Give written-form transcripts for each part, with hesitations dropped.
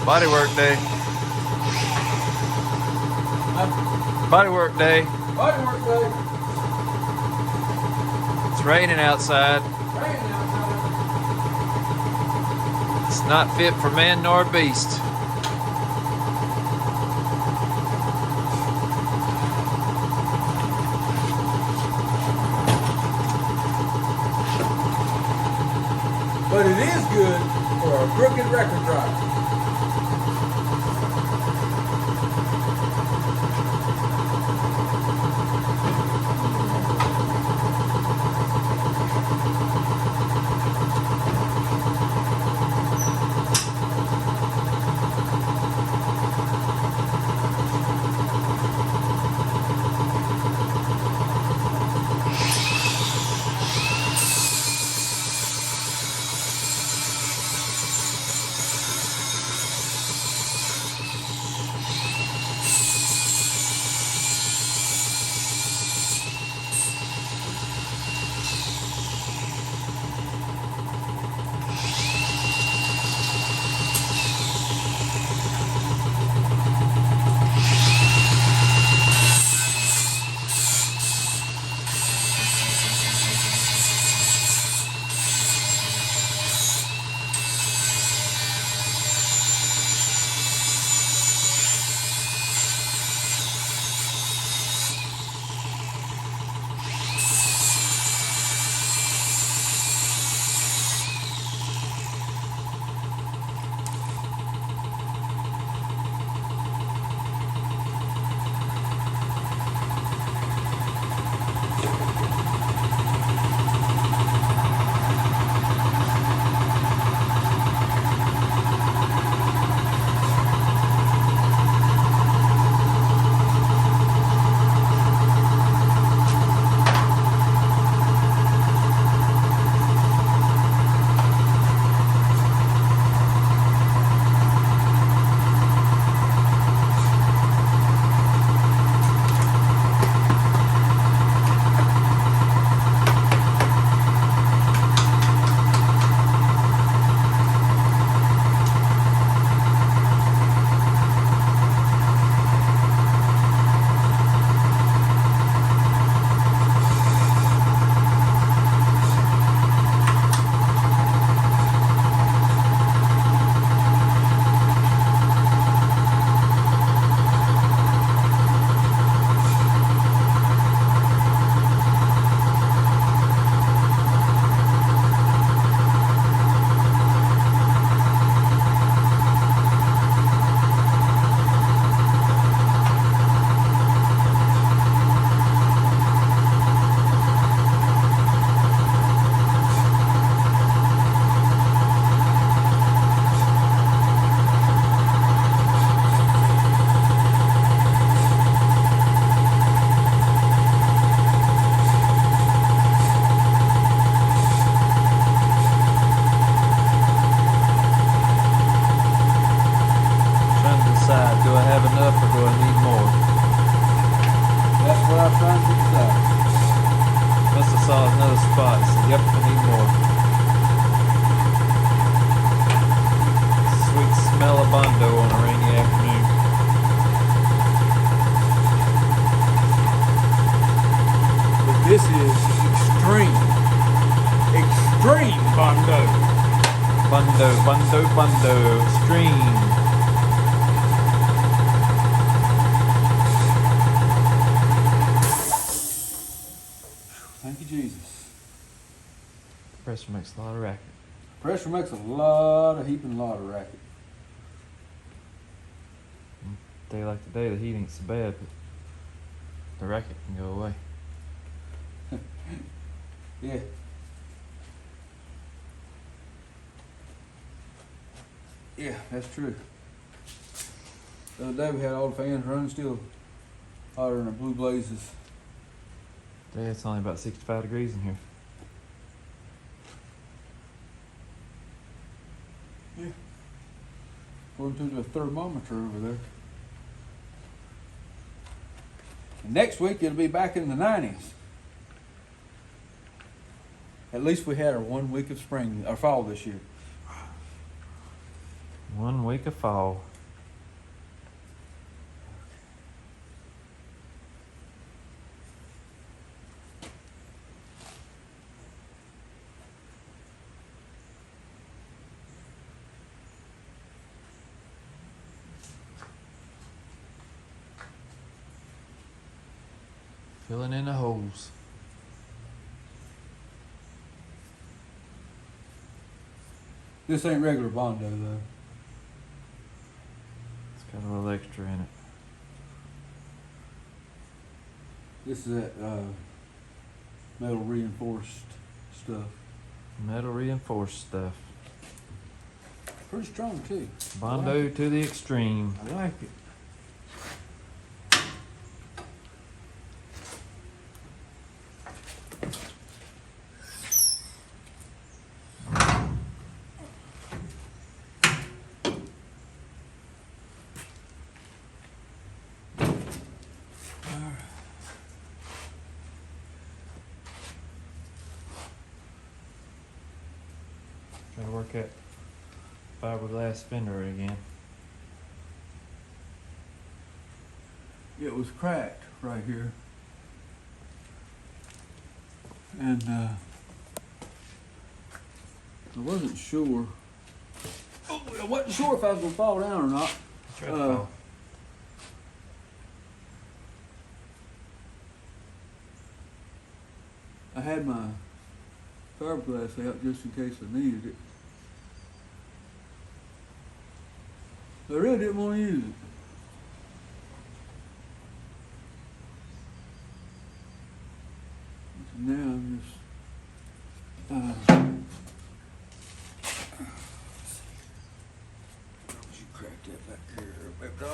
Bodywork day. Bodywork day. Bodywork day. It's raining outside. Raining outside. It's not fit for man nor beast. But it is good for a crooked record drive. Do I have enough or do I need more? That's what I'm trying to decide. Must have saw another spot, so yep, I need more. Sweet smell of Bondo on a rainy afternoon. But this is extreme. Extreme Bondo. Bondo, extreme. Thank you, Jesus. Pressure makes a lot of racket. Pressure makes a lot of heaping lot of racket. Day like today, the heat ain't so bad, but the racket can go away. Yeah. Yeah, that's true. The other day we had all the fans running still hotter than the blue blazes. Today it's only about 65 degrees in here. Yeah. According to the thermometer over there. And next week it'll be back in the 90s. At least we had our 1 week of spring or fall this year. 1 week. week of fall. Filling in the holes. This ain't regular Bondo though. It's got a little extra in it. This is that metal reinforced stuff. Metal reinforced stuff. Pretty strong too. Bondo to the extreme. I like it. Trying to work that fiberglass fender again. It was cracked right here. And I wasn't sure. Oh, I wasn't sure if I was gonna fall down or not. Try to fall. I had my fiberglass out just in case I needed it. I really didn't want to use it. So now I'm just you crack that back here, right there.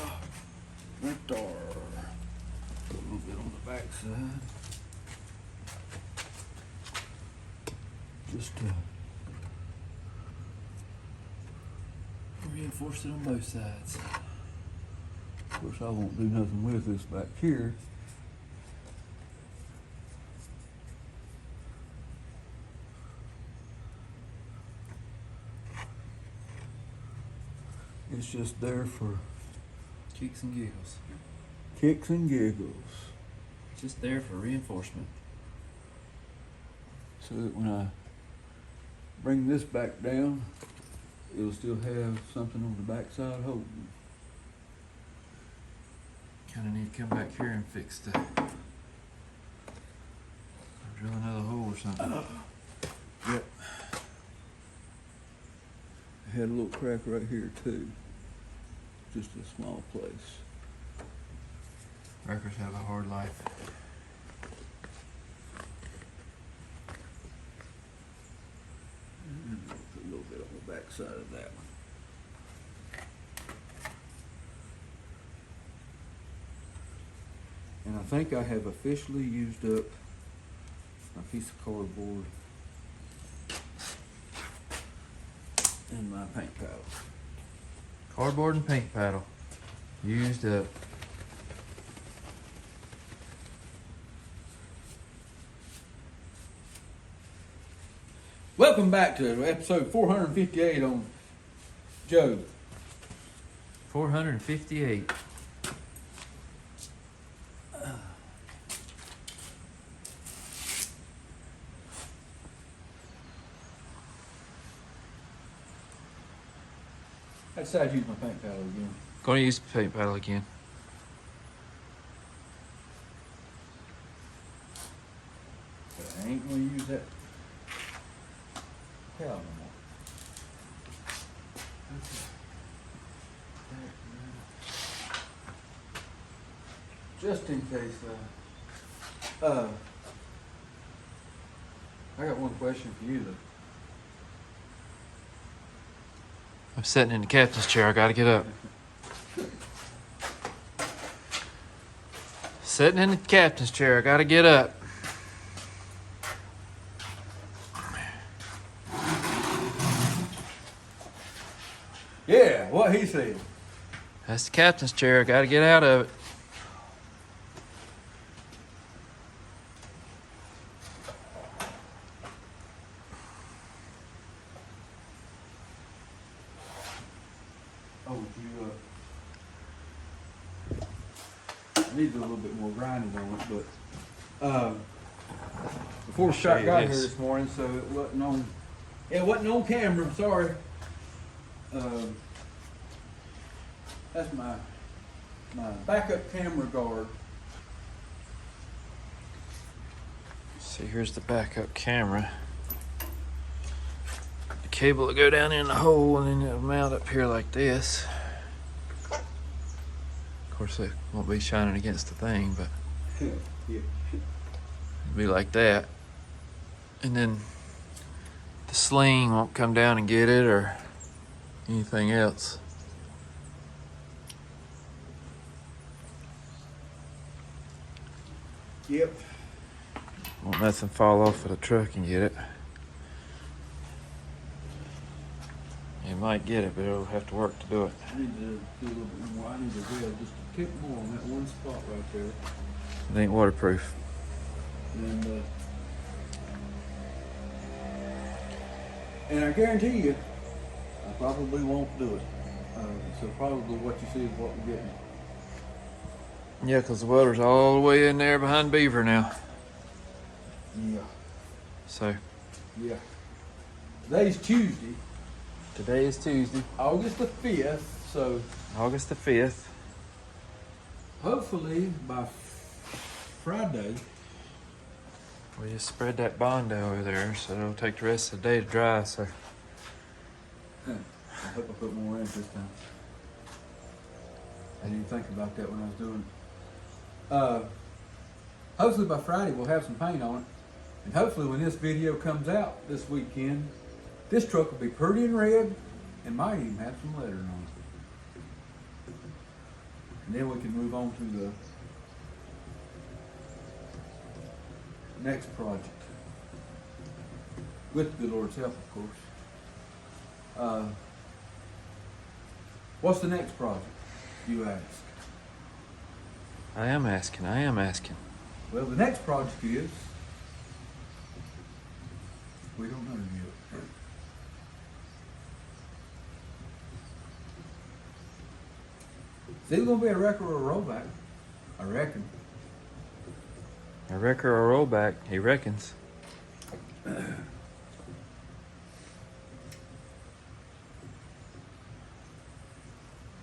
Right there. Put a little bit on the back side. Just to Reinforce it on both sides. Of course, I won't do nothing with this back here. It's just there for Kicks and giggles. kicks and giggles. Just there for reinforcement. So that when I bring this back down, it'll still have something on the back side holding. Kind of need to come back here and fix the. Drill another hole or something. Yep. I had a little crack right here too. Just a small place. Wreckers have a hard life. And put a little bit on the back side of that one. And I think I have officially used up my piece of cardboard and my paint paddle. Cardboard and paint paddle. Used up. Welcome back to episode 458 on Joe. 458. I decided to use my paint paddle again. Gonna use the paint paddle again. But I ain't gonna use that paddle no more. Just in case, I got one question for you though. I'm sitting in the captain's chair. I gotta get up. Sitting in the captain's chair. I gotta get up. Yeah, what he said. That's the captain's chair. I gotta get out of it. Oh, I need to do a little bit more grinding on it, but before Scott got here this morning, so it wasn't on. It wasn't on camera. I'm sorry. That's my backup camera guard. See, here's the backup camera. The cable will go down in the hole and then it'll mount up here like this. Of course, it won't be shining against the thing, but Yeah. it'll be like that. And then the sling won't come down and get it or anything else. Yep. Won't nothing fall off of the truck and get it. You might get it, but it'll have to work to do it. I need to do a little bit more. I need to weld just a tick more on that one spot right there. It ain't waterproof. And I guarantee you, I probably won't do it. So probably what you see is what we're getting. Yeah, 'cause the welder's all the way in there behind Beaver now. Yeah. So, Yeah. Today's Tuesday, today is Tuesday, August the 5th, so August the 5th. hopefully by Friday. We just spread that Bondo over there, so it'll take the rest of the day to dry, so. I hope I put more in this time. I didn't even think about that when I was doing it. Hopefully by Friday we'll have some paint on it. And hopefully when this video comes out this weekend, this truck will be pretty and red and might even have some lettering on it. And then we can move on to the next project. With the Lord's help, of course. What's the next project, you ask? I am asking. Well, the next project is, we don't know yet. It's either gonna be a wrecker or a rollback, I reckon. A wrecker or a rollback, he reckons.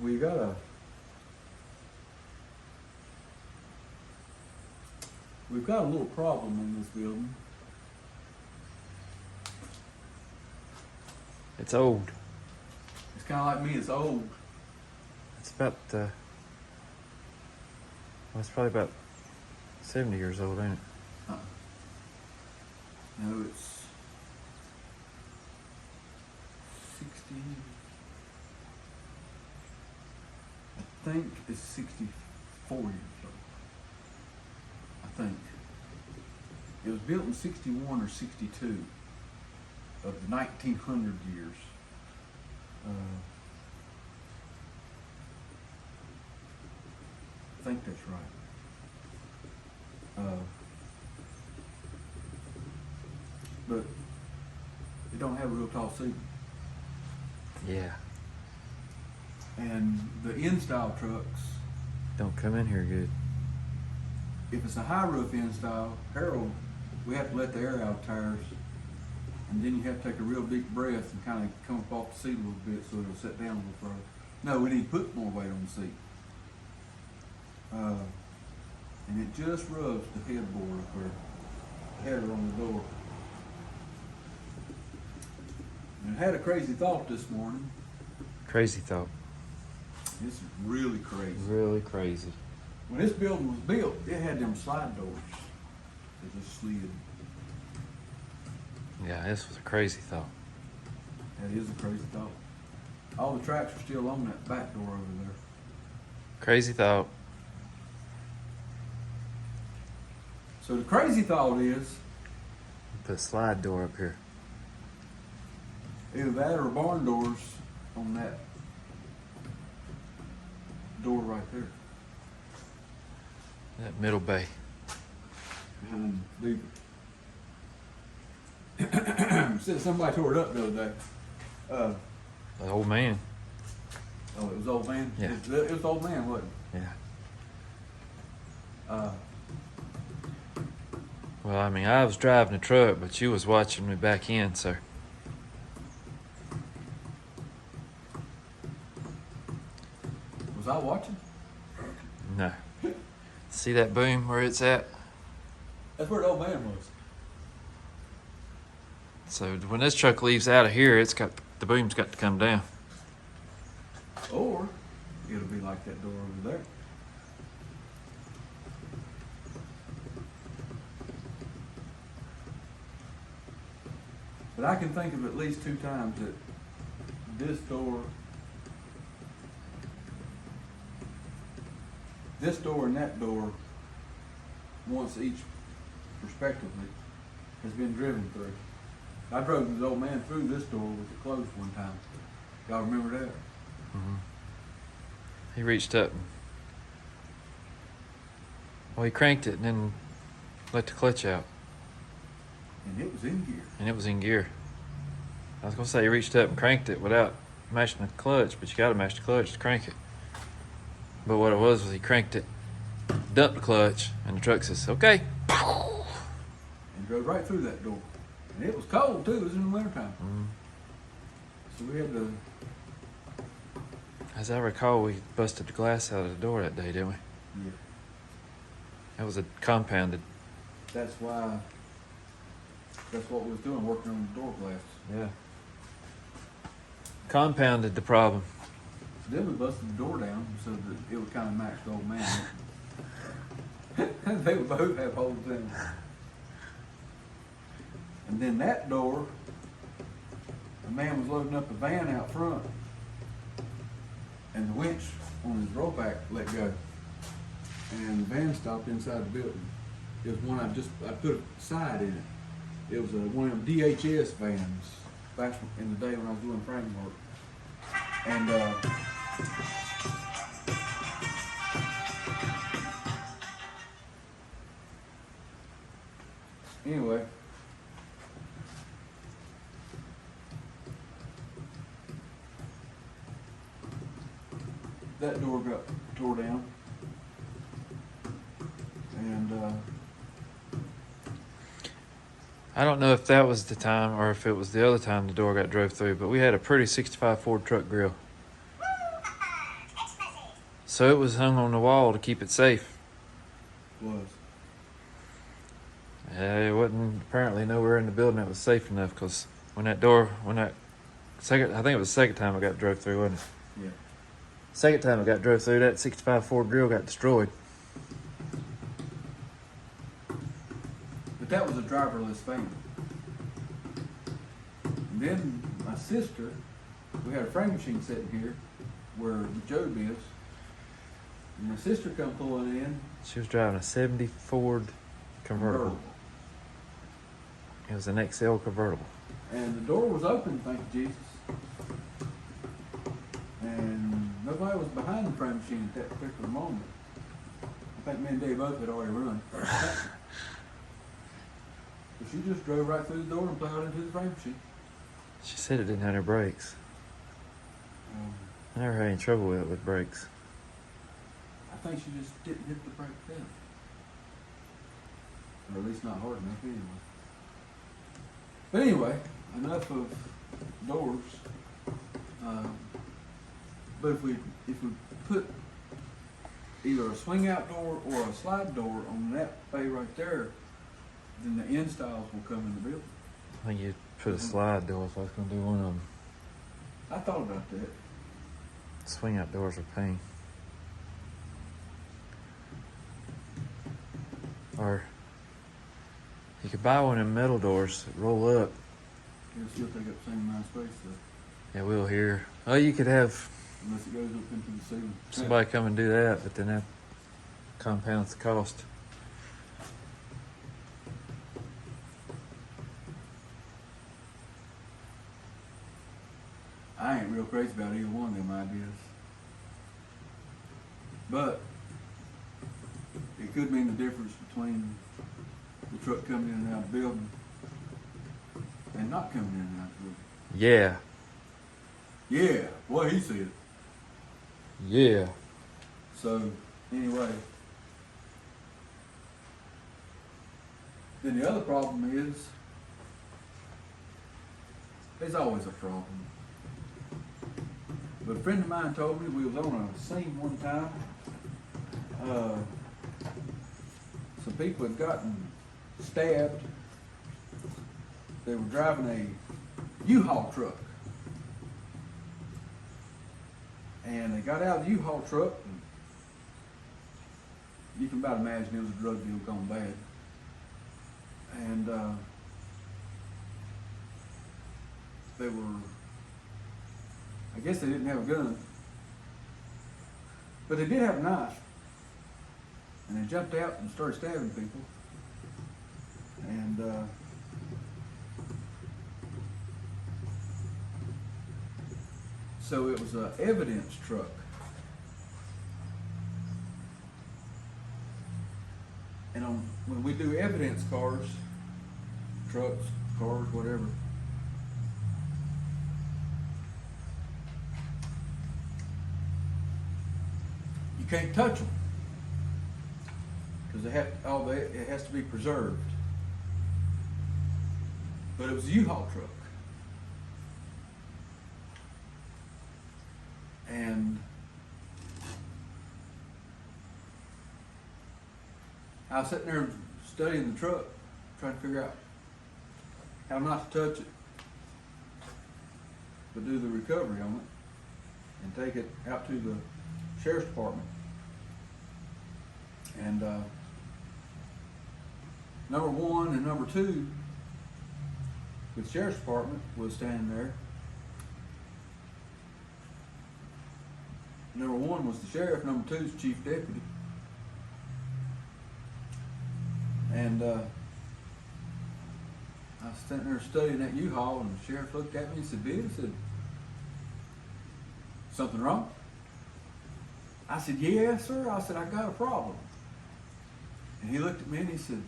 We've got a little problem in this building. It's old. It's kind of like me, it's old. It's about, well, it's probably about 70 years old, ain't it? No, it's 60. I think it's 64 years old. I think. It was built in 61 or 62 of the 1900 years. I think that's right. But it don't have a real tall ceiling. Yeah. And the in-style trucks, Don't come in here good. if it's a high roof in-style, Harold, we have to let the air out of tires. And then you have to take a real deep breath and kind of come up off the seat a little bit so it'll sit down a little further. No, we need to put more weight on the seat. And it just rubs the headboard or the header on the door. And I had a crazy thought this morning. Crazy thought. This is really crazy. Really crazy. When this building was built, it had them slide doors that just slid. Yeah, this was a crazy thought. That is a crazy thought. All the tracks are still on that back door over there. Crazy thought. So the crazy thought is Put a slide door up here. either that or barn doors on that door right there. That middle bay. Behind Beaver. Said somebody tore it up the other day. The old man. Oh, it was old man? Yeah. It was old man, wasn't Yeah. it? Well, I mean, I was driving the truck, but you was watching me back in, so. Was I watching? No. See that boom where it's at? That's where the old man was. So when this truck leaves out of here, the boom's got to come down. Or it'll be like that door over there. But I can think of at least 2 times that this door and that door, once each respectively, has been driven through. I drove the old man through this door with it closed one time. Y'all remember that? Mm-hmm. He reached up and, well, he cranked it and then let the clutch out. And it was in gear. And it was in gear. I was gonna say he reached up and cranked it without mashing the clutch, but you gotta mash the clutch to crank it. But what it was he cranked it, dumped the clutch, and the truck says, okay. And drove right through that door. And it was cold too, it was in the wintertime. Mm. So we had to, As I recall, we busted the glass out of the door that day, didn't we? yeah, That was a compounded. that's what we was doing, working on the door glass. Yeah. Compounded the problem. Then we busted the door down so that it would kind of match the old man. They would both have holes in them. And then that door, the man was loading up a van out front, and the winch on his rollback let go, and the van stopped inside the building. It was one I put a side in it. It was one of them DHS vans back in the day when I was doing framework. And anyway, that door got tore down, and I don't know if that was the time or if it was the other time the door got drove through, but we had a pretty 65 Ford truck grill. So it was hung on the wall to keep it safe. was. It wasn't apparently nowhere in the building that was safe enough, because I think it was the second time it got drove through, wasn't it? Yeah. Second time it got drove through, that 65 Ford grill got destroyed. But that was a driverless van. And then my sister, we had a frame machine sitting here where the Job is. And my sister come pulling in. She was driving a 70 Ford convertible. It was an XL convertible. And the door was open, thank you, Jesus. And nobody was behind the frame machine at that particular moment. I think me and Dave both had already run. But she just drove right through the door and plowed into the frame machine. She said it didn't have her brakes. I never had any trouble with it with brakes. I think she just didn't hit the brake pedal. Or at least not hard enough anyway. But anyway, enough of doors. But if we put either a swing out door or a slide door on that bay right there, then the installs will come in the building. I think you'd put a slide door if I was going to do one of them. I thought about that. Swing out doors are pain. Or you could buy one of them metal doors that roll up. It'll still take up the same amount of space though. Yeah, we'll hear. Oh, you could have Unless it goes up into the ceiling. somebody come and do that, but then that compounds the cost. I ain't real crazy about either one of them ideas. But it could mean the difference between the truck coming in and out of the building and not coming in and out of the building. Yeah. Yeah, what he said. Yeah. So anyway, then the other problem is there's always a problem. But a friend of mine told me we was on a scene one time. Some people had gotten stabbed. They were driving a U-Haul truck. And they got out of the U-Haul truck, and you can about imagine it was a drug deal gone bad. And they were, I guess they didn't have a gun, but they did have a knife. And they jumped out and started stabbing people. And so it was an evidence truck. And when we do evidence cars, trucks, cars, whatever, you can't touch them because it has to be preserved. But it was a U-Haul truck. And I was sitting there studying the truck, trying to figure out how not to touch it, but do the recovery on it and take it out to the sheriff's department. And number one and number two with the sheriff's department was standing there. Number one was the sheriff, number two is the chief deputy. And I was sitting there studying that U-Haul, and the sheriff looked at me and said, "Bill," he said, "something wrong?" I said, "Yeah, sir." I said, "I got a problem." And he looked at me and he said,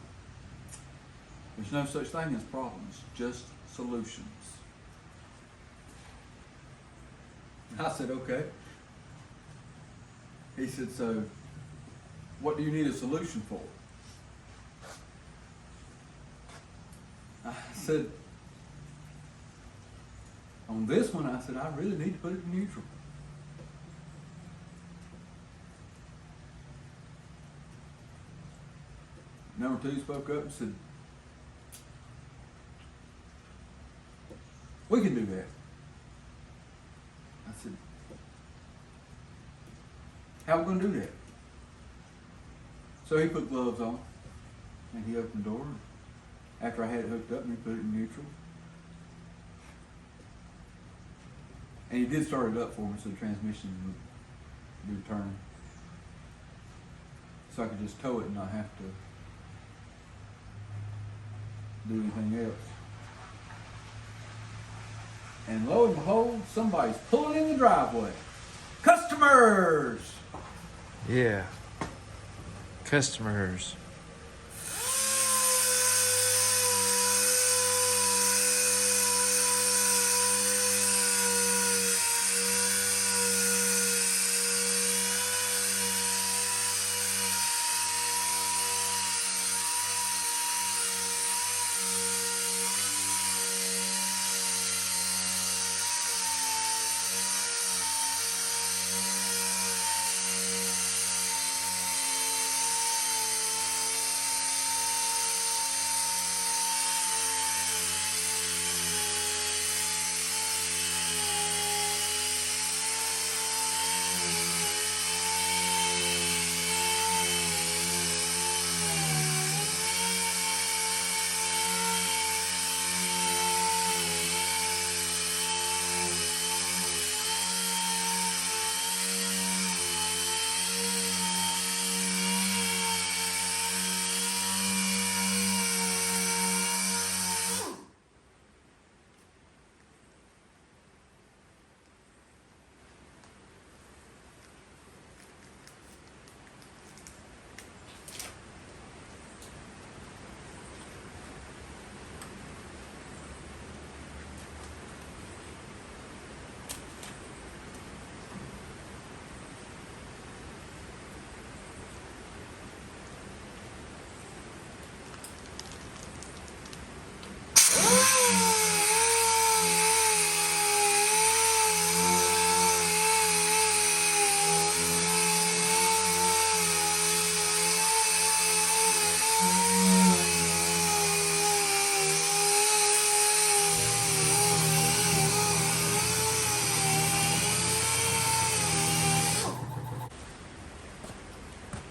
"There's no such thing as problems, just solutions." And I said, "Okay." He said, "So what do you need a solution for?" I said, "On this one," I said, "I really need to put it in neutral." Number two spoke up and said, "We can do that." I said, "How are we going to do that?" So he put gloves on and he opened the door. After I had it hooked up, and he put it in neutral. And he did start it up for me so the transmission would do turn. So I could just tow it and not have to do anything else. And lo and behold, somebody's pulling in the driveway. Customers! Yeah. Customers.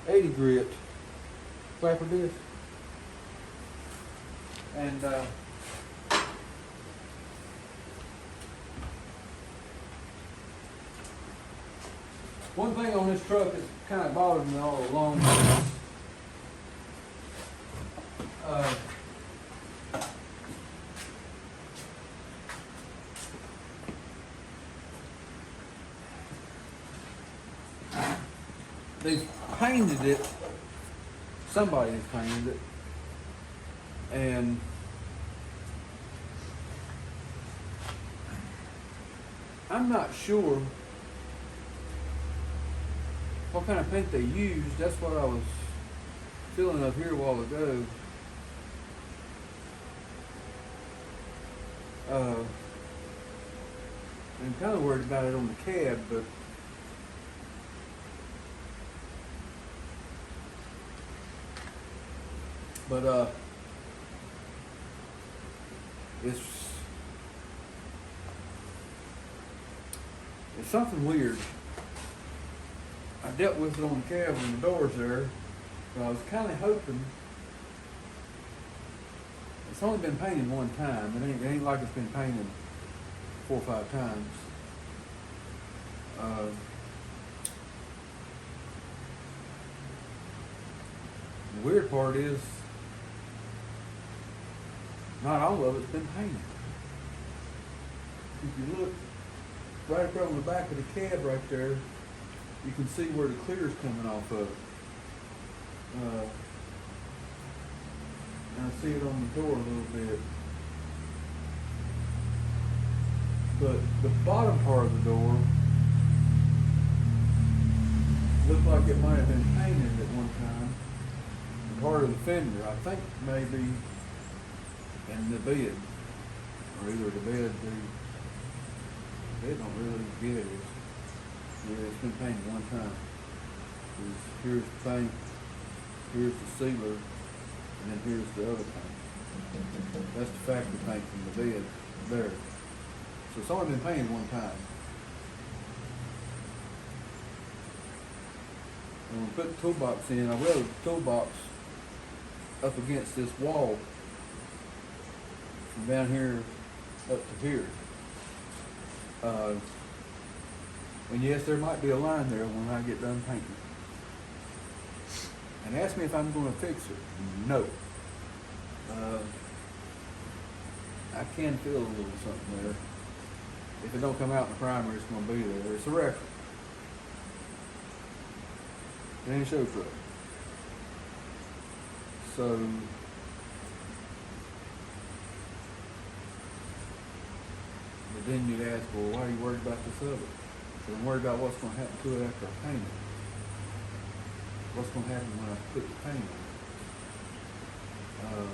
80 grit flapper disc. And one thing on this truck that's kind of bothered me all along is they've painted it, somebody has painted it, and I'm not sure what kind of paint they used. That's what I was feeling up here a while ago. I'm kind of worried about it on the cab, but it's something weird. I dealt with it on the cab and the doors there, but I was kind of hoping. It's only been painted one time. It ain't like it's been painted 4 or 5 times. The weird part is, not all of it's been painted. If you look right across the back of the cab right there, you can see where the clear's coming off of. And I see it on the door a little bit. But the bottom part of the door looked like it might have been painted at one time. And part of the fender, I think maybe in the bed, or either the bed don't really get it. Yeah, it's been painted one time. Here's the paint, here's the sealer, and then here's the other paint. That's the factory paint from the bed there. So it's only been painted one time. And when we put the toolbox in, I welded the toolbox up against this wall from down here up to here. And yes, there might be a line there when I get done painting. And ask me if I'm going to fix it. No. I can feel a little something there. If it don't come out in the primer, it's going to be there. It's a record. It ain't a show truck. So, but then you'd ask, well, why are you worried about this other? So I'm worried about what's going to happen to it after I paint it. What's going to happen when I put the paint on?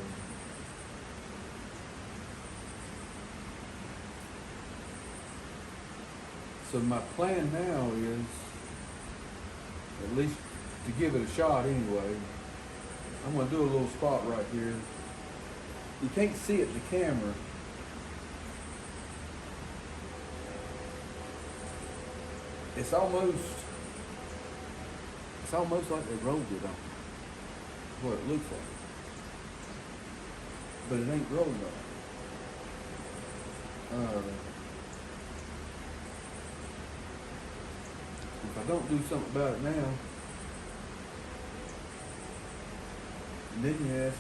So my plan now is, at least to give it a shot anyway, I'm going to do a little spot right here. You can't see it in the camera. It's almost like they rolled it on. That's what it looks like. But it ain't rolled on. If I don't do something about it now, then you ask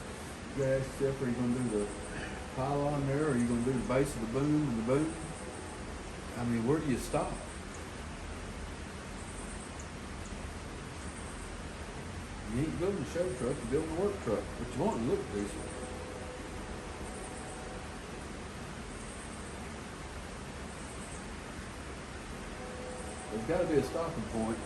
yourself, are you going to do the pylon there, or are you going to do the base of the boom and the boom? I mean, where do you stop? You ain't building a show truck, you're building a work truck, but you want it to look decent. There's got to be a stopping point.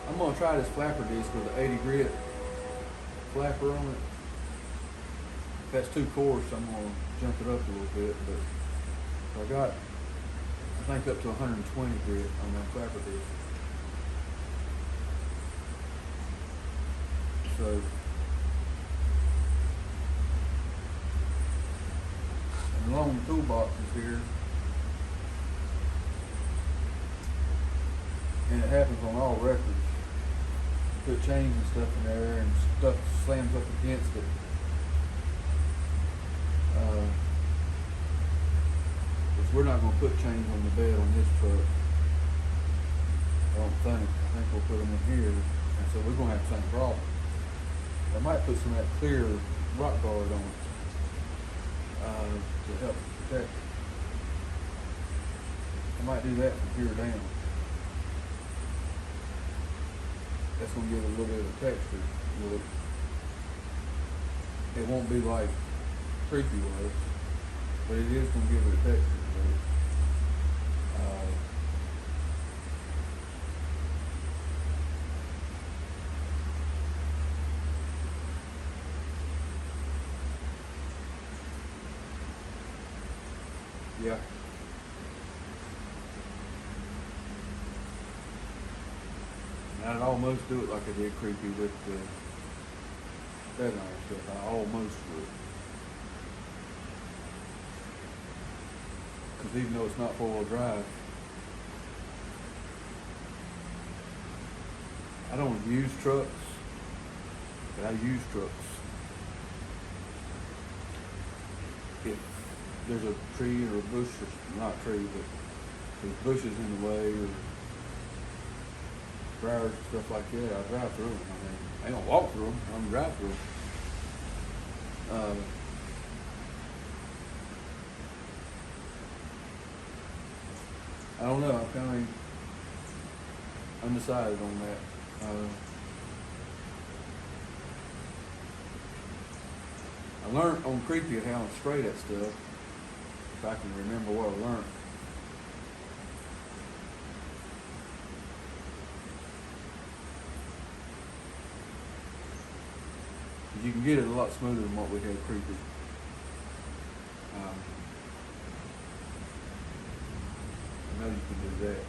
I'm going to try this flapper disc with an 80 grit flapper on it. If that's too coarse, I'm going to jump it up a little bit. But I got, I think, up to 120 grit on that flapper disc. So along the toolboxes here. And it happens on all records. You put chains and stuff in there and stuff slams up against it. Because we're not going to put chains on the bed on this truck. I don't think. I think we'll put them in here. And so we're going to have the same problem. I might put some of that clear rock guard on it to help protect it. I might do that from here down. That's going to give it a little bit of texture look. It won't be like creepy was, but it is going to give it a texture look. Yeah. And I'd almost do it like I did creepy with the bed iron stuff. I almost would. Because even though it's not four-wheel drive, I don't use trucks, but I use trucks. If there's a tree or a bush, or not tree, but there's bushes in the way or briars and stuff like that, I drive through them. I mean, I ain't gonna walk through them, I'm gonna drive through them. I don't know, I'm kind of undecided on that. I learned on creepy how to spray that stuff, if I can remember what I learned. You can get it a lot smoother than what we had creepy. I know you can do that.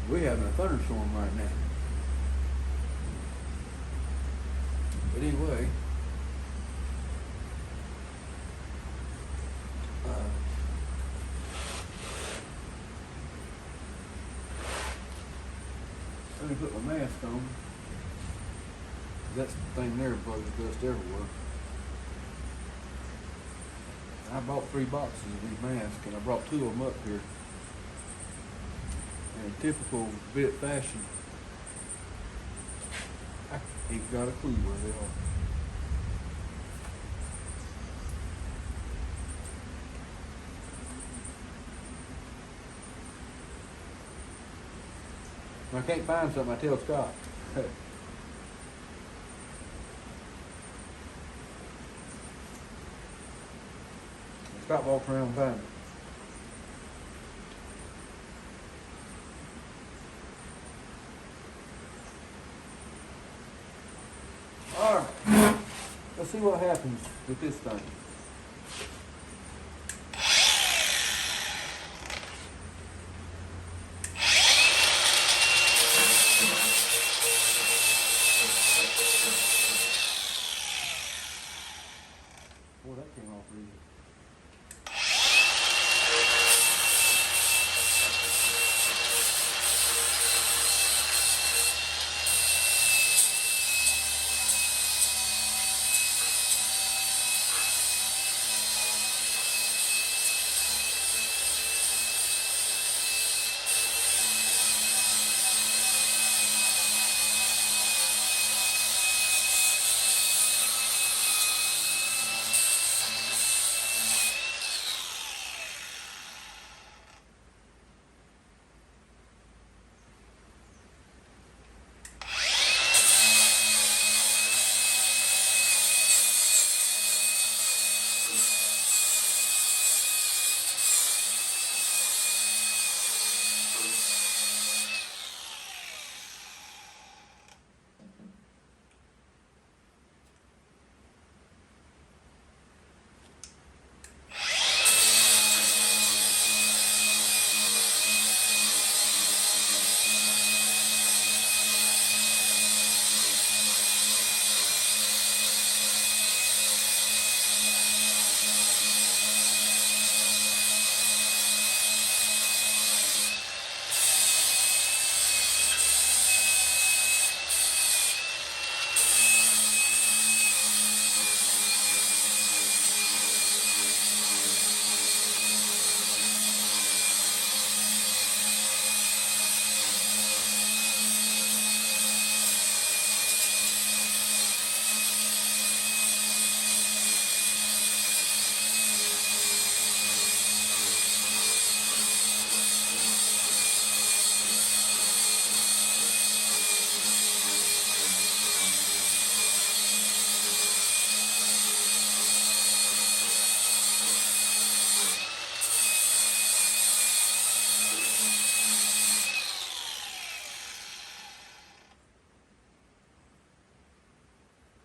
We're having a thunderstorm right now. But anyway, let me put my mask on. That thing there bugs dust everywhere. I bought 3 boxes of these masks, and I brought 2 of them up here. In typical bit fashion, I ain't got a clue where they are. When I can't find something, I tell Scott. Scott walks around and finds it. All right, let's see what happens with this thing. Boy, that came off easy.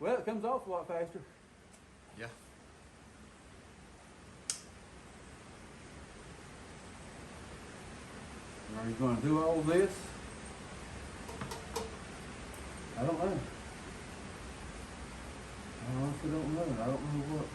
Well, it comes off a lot faster. Yeah. Are you going to do all this? I don't know. I honestly don't know. I don't know what.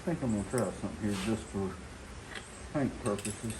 I think I'm gonna try something here just for paint purposes.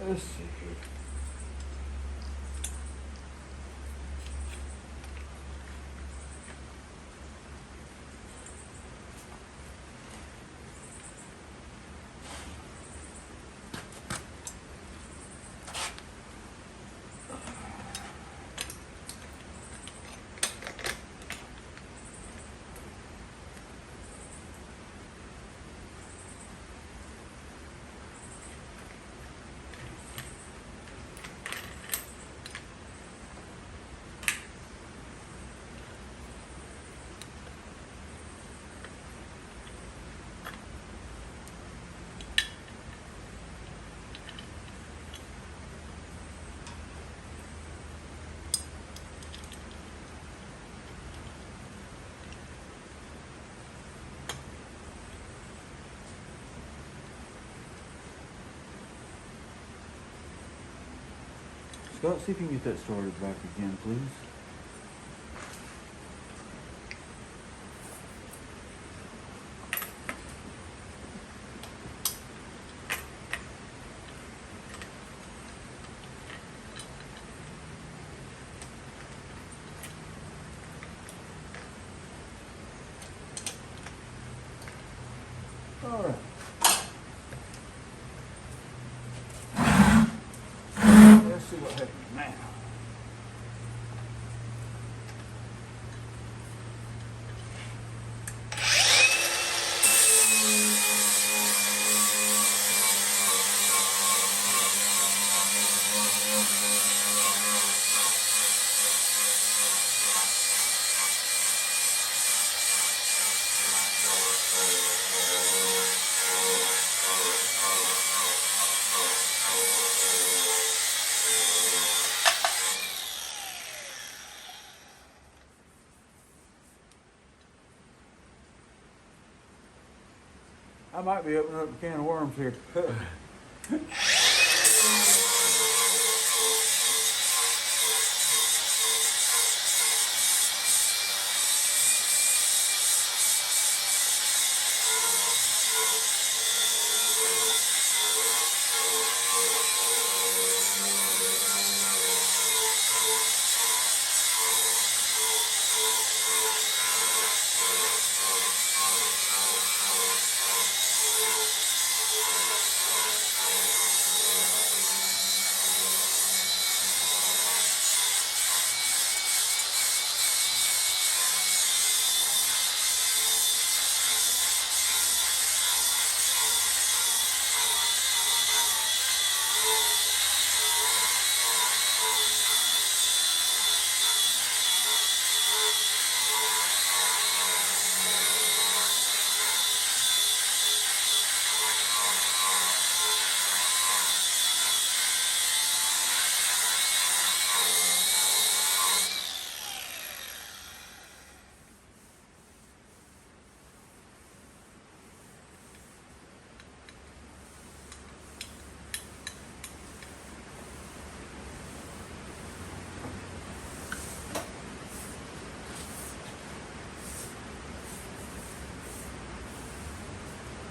Let's see here. Scott, see if you can get that started back again, please. All right. Let's see what happens now. I might be opening up a can of worms here.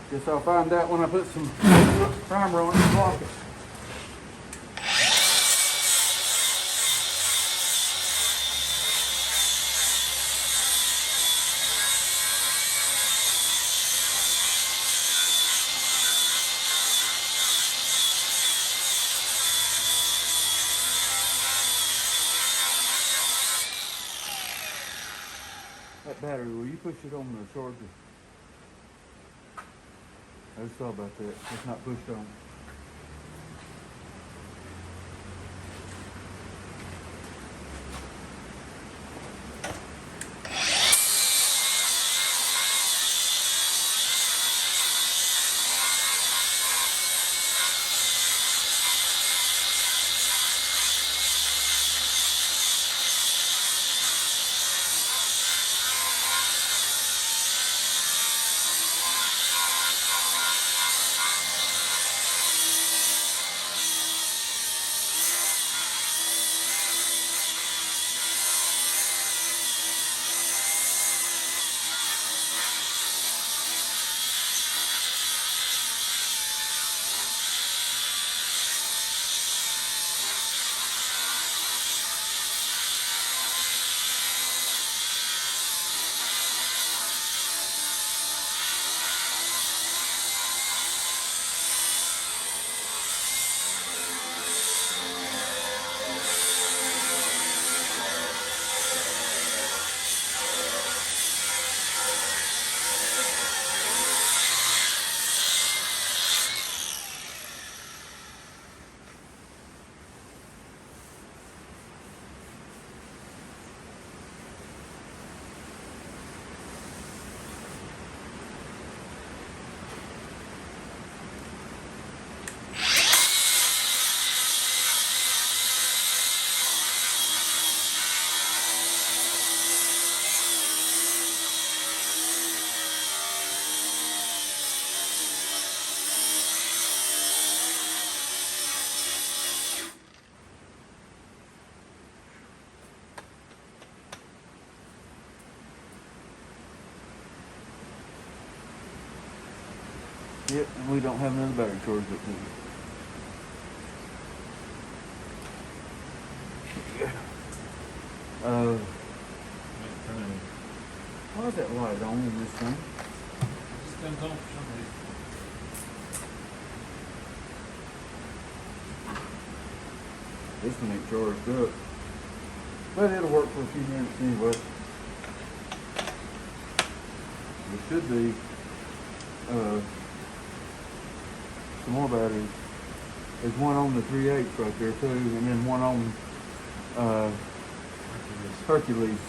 Guess I'll find out when I put some primer on it and block it. That battery, will you push it on the charger? I just thought about that. It's not pushed on. Yep, and we don't have another battery charge up there. Why is that light on in this thing? Just comes on for some reason. This one ain't charged up. But it'll work for a few minutes anyway. There should be some more batteries. There's one on the 3/8 right there too, and then one on Hercules.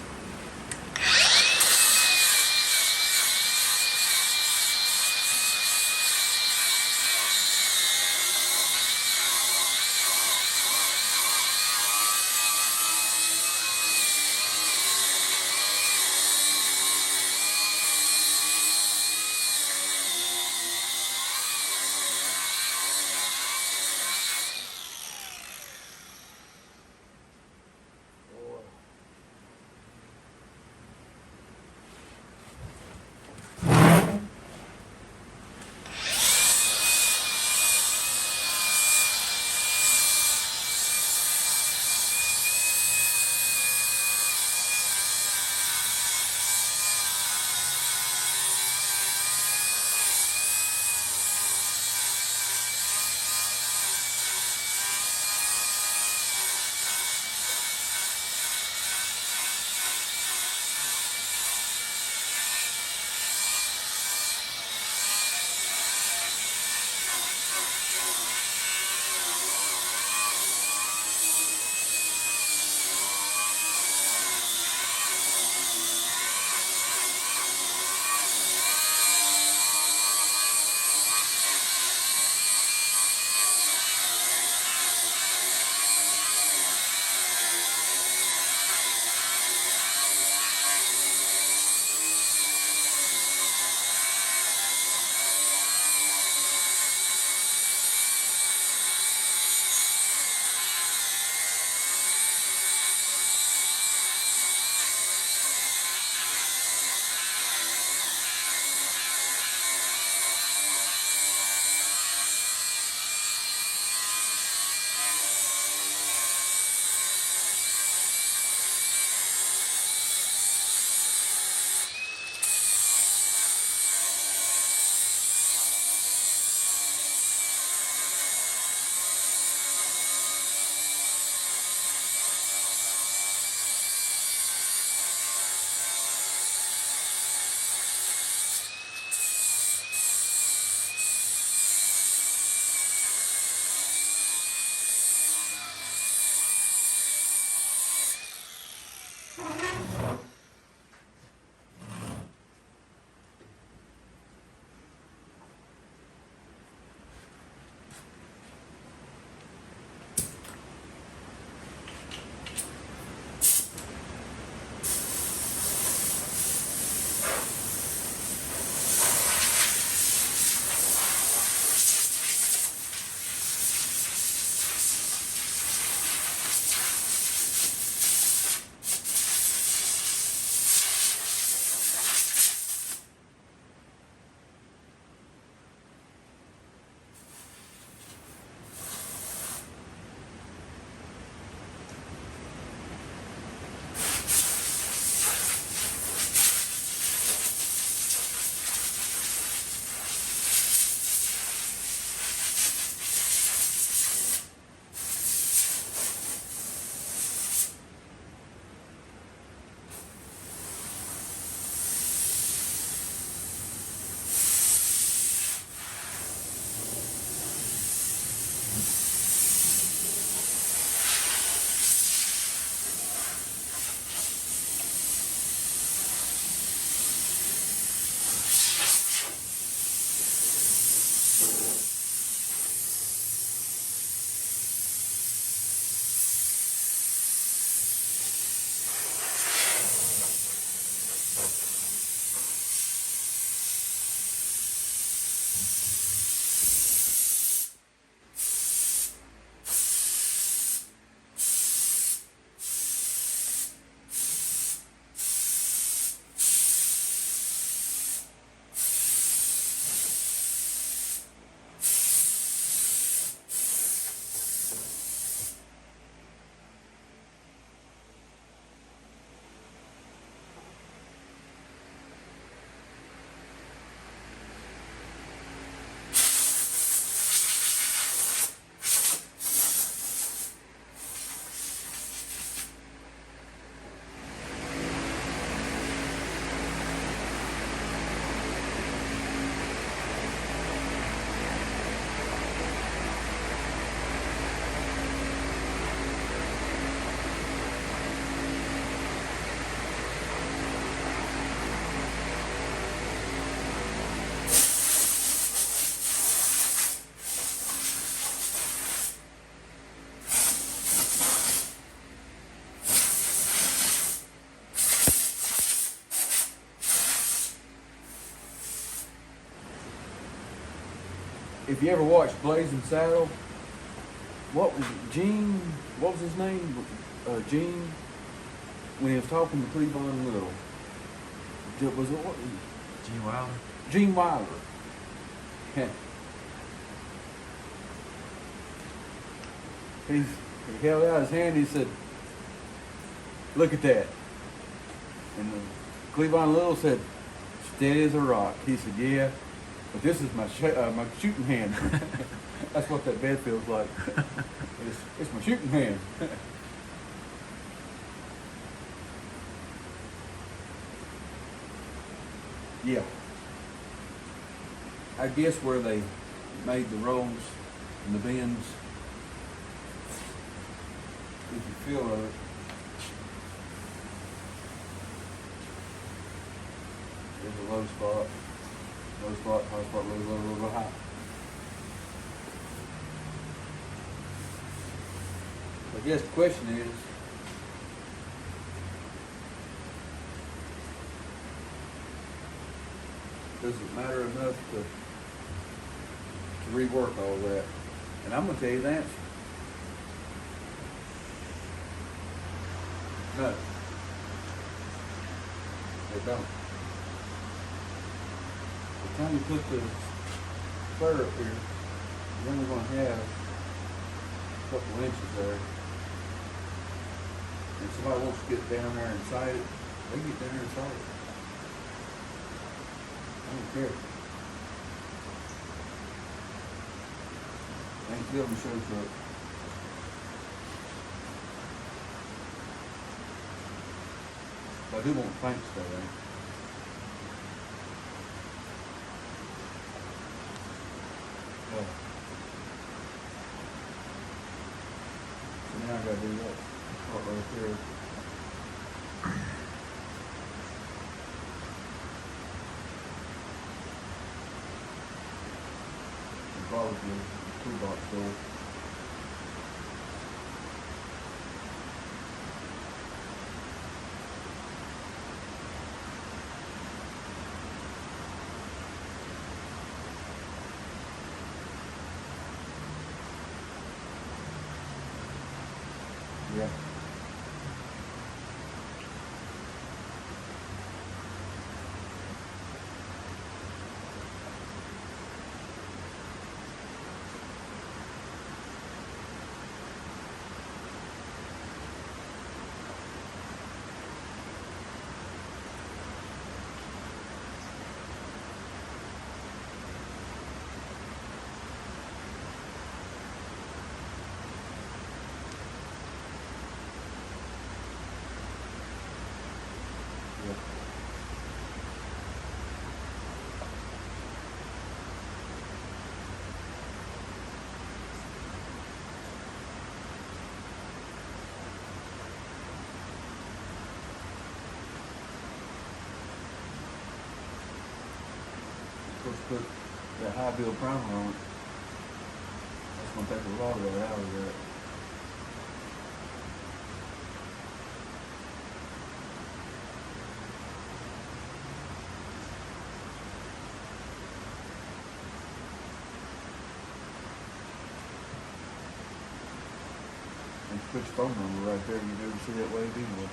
if you ever watched Blazing Saddle, what was it? Gene, what was his name? Gene, when he was talking to Cleavon Little. Was it what? Gene Wilder. Gene Wilder. Yeah. He held out his hand. He said, "Look at that." And Cleavon Little said, "Steady as a rock." He said, "Yeah, but this is my my shooting hand." That's what that bed feels like. It's my shooting hand. Yeah. I guess where they made the rolls and the bends, if you feel of it, there's a low spot, high spot, low, high. I guess the question is, does it matter enough to rework all that? And I'm gonna tell you the answer. No. They don't. By the time you put the spur up here, you're only gonna have a couple inches there. And somebody wants to get down there and sight it, they get down there and sight it. I don't care. I ain't building a show truck. But I do want planks though, right? Yeah. So now I gotta do that part right there. Probably toolbox door. Yeah. Put that high build primer on it. That's gonna take a lot of that out of that. And put your phone number right there, you never see that wave anyway.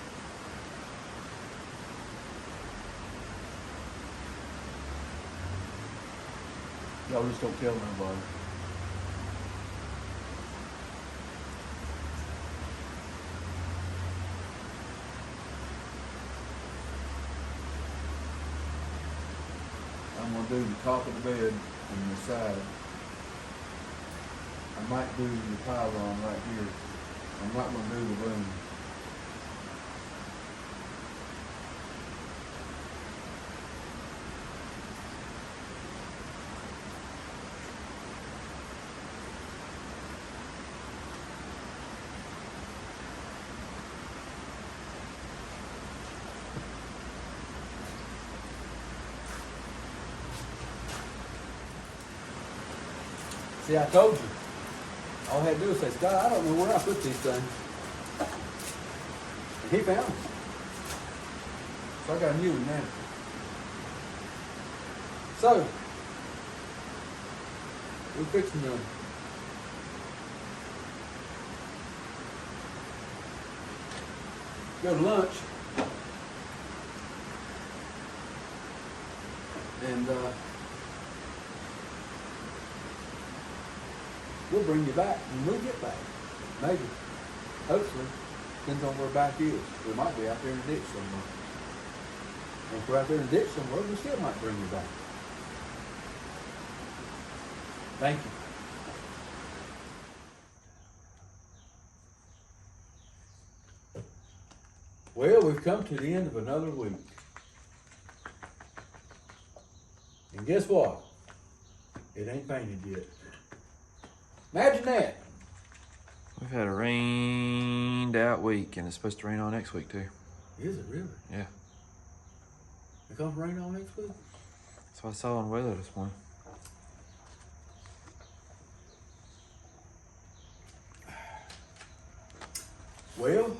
Y'all just don't tell nobody. I'm gonna do the top of the bed and the side. I might do the pylon right here. I'm not gonna do the room. See, I told you. All I had to do was say, "Scott, I don't know where I put these things." And he found them. So I got a new one now. So, we're fixing to go to lunch. And we'll bring you back when we get back. Maybe. Hopefully. Depends on where back is. We might be out there in the ditch somewhere. And if we're out there in the ditch somewhere, we still might bring you back. Thank you. Well, we've come to the end of another week. And guess what? It ain't painted yet. Imagine that. We've had a rained out week, and it's supposed to rain on next week too. Is it really? Yeah. It comes rain on next week? That's what I saw on weather this morning. Well,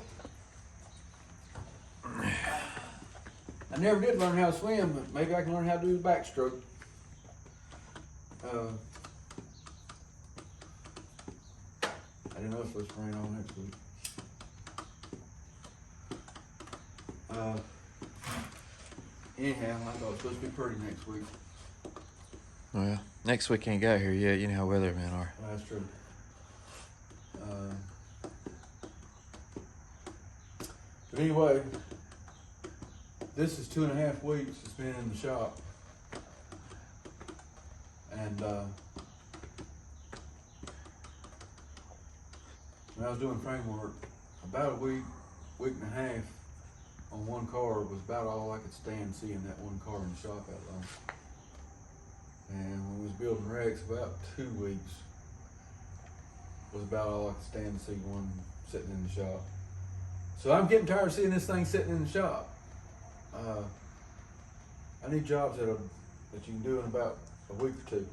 I never did learn how to swim, but maybe I can learn how to do the backstroke. I didn't know it was supposed to rain on next week. Anyhow, I thought it was supposed to be pretty next week. Well, next week ain't got here yet. You know how weathermen are. Well, that's true. But anyway, this is 2.5 weeks it's been in the shop. And when I was doing framework, about a week and a half on one car was about all I could stand seeing that one car in the shop that long. And when we was building racks, about 2 weeks was about all I could stand to see one sitting in the shop. So I'm getting tired of seeing this thing sitting in the shop. I need jobs that you can do in about a week or two,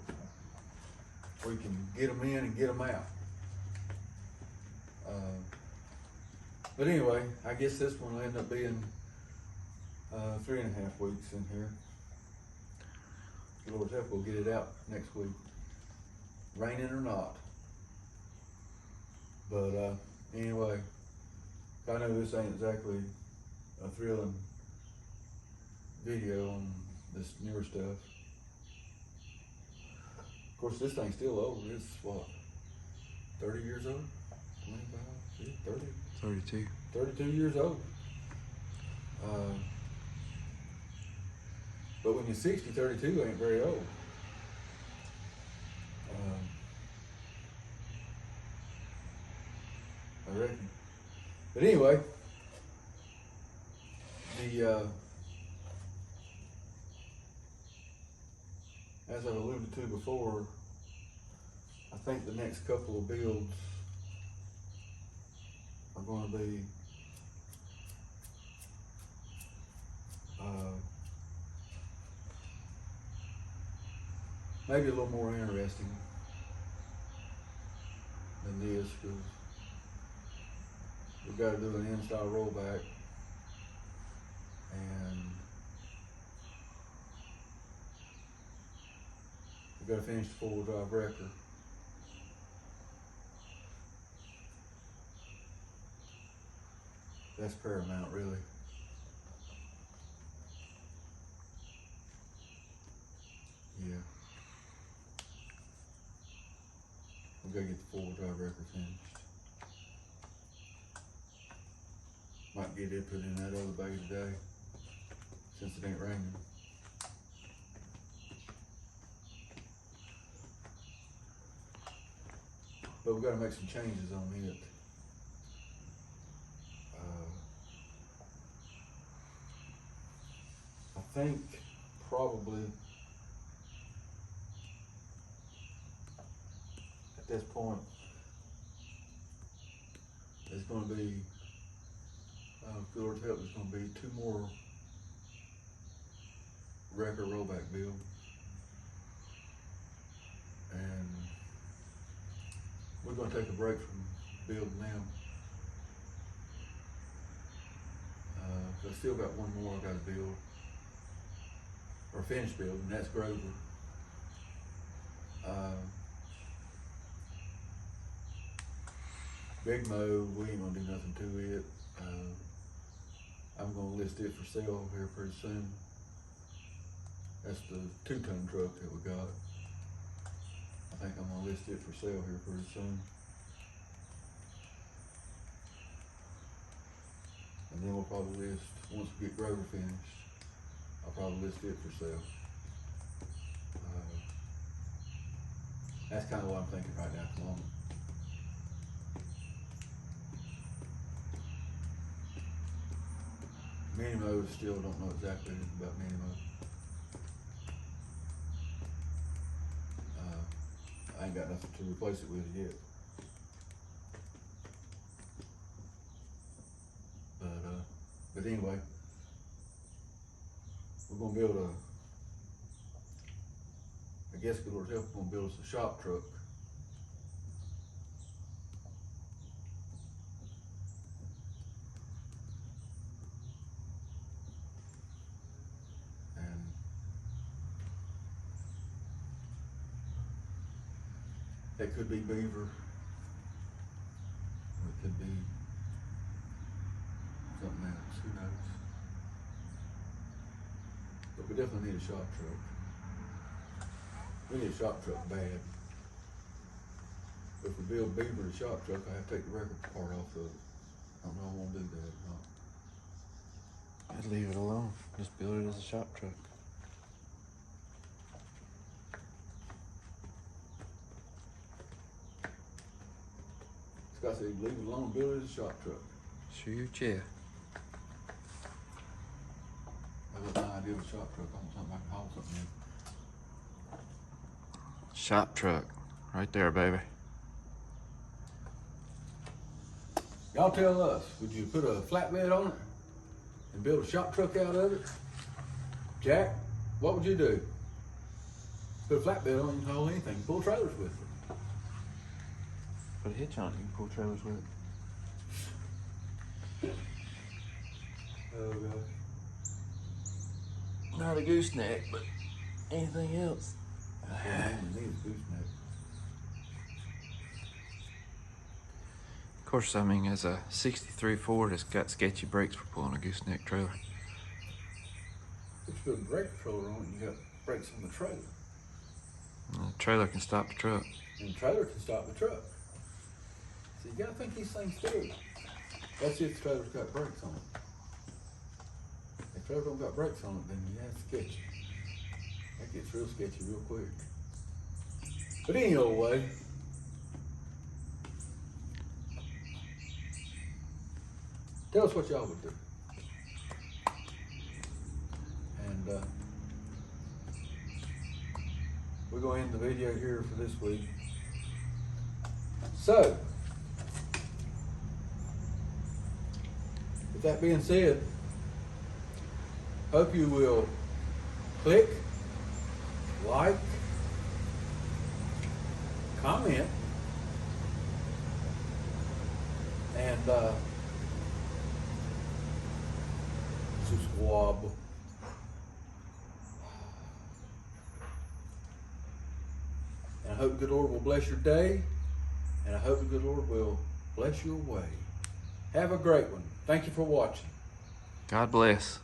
where you can get them in and get them out. But anyway, I guess this one will end up being 3.5 weeks in here. Lord's help, we'll get it out next week, raining or not. But anyway, I know this ain't exactly a thrilling video on this newer stuff. Of course, this thing's still old. It's what, 30 years old? 25, 30? 32. 32 years old. But when you're 60, 32 ain't very old. I reckon. But anyway, as I've alluded to before, I think the next couple of builds are going to be maybe a little more interesting than this, because we've got to do an install rollback, and we've got to finish the 4-wheel drive wrecker. That's paramount, really. Yeah. We've got to get the 4-wheel drive wrecker finished. Might get it put in that other bag today, since it ain't raining. But we've got to make some changes on it. I think probably at this point it's going to be, with Lord's help, there's going to be 2 more wrecker rollback build, and we're going to take a break from building them. I still got one more I got to build, or finish building, and that's Grover. Big Mo, we ain't gonna do nothing to it. I'm gonna list it for sale here pretty soon. That's the 2-ton truck that we got. I think I'm gonna list it for sale here pretty soon. And then we'll probably list, once we get Grover finished, I'll probably list it for sale. That's kind of what I'm thinking right now at the moment. Mini Mo still don't know exactly about Mini Mo. I ain't got nothing to replace it with yet. But anyway, we're gonna build I guess with Lord's help, we're gonna build us a shop truck. And that could be Beaver, or it could be something else, who knows? But we definitely need a shop truck. We need a shop truck bad. If we build Beaver the shop truck, I have to take the record part off of it. I don't know if I want to do that or not. I'd leave it alone. Just build it as a shop truck. Scott said, leave it alone, build it as a shop truck. Shoot, yeah. That was my idea of a shop truck. I want something I can haul something in. Shop truck. Right there, baby. Y'all tell us, would you put a flatbed on it and build a shop truck out of it? Jack, what would you do? Put a flatbed on it, you can haul anything, pull trailers with it. Put a hitch on it, you can pull trailers with it. Oh God. Not a gooseneck, but anything else. Yeah, I need a gooseneck. Of course, I mean, as a 63 Ford, it's got sketchy brakes for pulling a gooseneck trailer. If you put a brake controller on it, you got brakes on the trailer. And the trailer can stop the truck. And the trailer can stop the truck. So you gotta think these things through. That's if the trailer's got brakes on it. If the trailer don't got brakes on it, then yeah, it's sketchy. That gets real sketchy real quick. But any old way, tell us what y'all would do. And we're going to end the video here for this week. So, with that being said, hope you will click, like, comment, and subscribe. And I hope the good Lord will bless your day, and I hope the good Lord will bless your way. Have a great one. Thank you for watching. God bless.